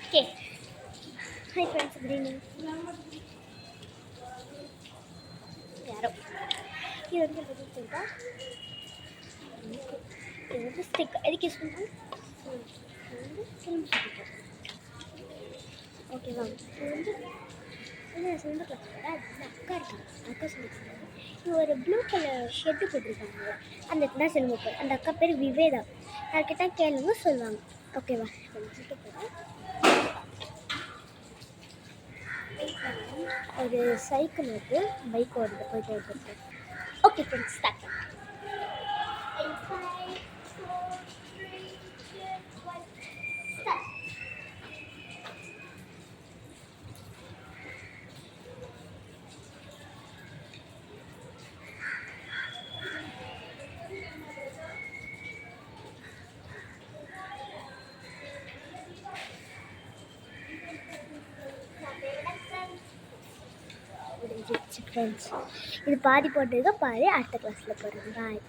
Okay. Hi friends, good evening. யாரோ இது வந்து தெரியுதா? இது வந்து ஸ்டிக் எதுக்கு யூஸ் பண்ணுறோம்? வந்து ஃபிலிம் ஷூட்டிங். ஓகேவா? இது வந்து என்ன சொல்ல பார்த்தீங்கன்னா, அது வந்து அக்கா இருக்காங்க. அக்கா சொல்லியிருக்காங்க, இது ஒரு ப்ளூ கலர் ஷெட்டு போட்டிருக்காங்க. அந்த இடத்துல சிலுமை போய் அந்த அக்கா பேர் விவேதா. யார்கிட்ட கேளுங்க சொல்லுவாங்க. ஓகேவா? சொல்லிட்டு போகிறேன். ஒரு சைக்கிள் வருது, பைக் வருது, போயிட்டு வருது. ஓகே ஃப்ரெண்ட்ஸ், ஸ்டார்ட் பண்ணலாம். முடிஞ்சிடுச்சு ஃப்ரெண்ட்ஸ். இது பாதி போட்டதுக்கு பாதி அடுத்த கிளாஸில் போடுறேன். பாய்.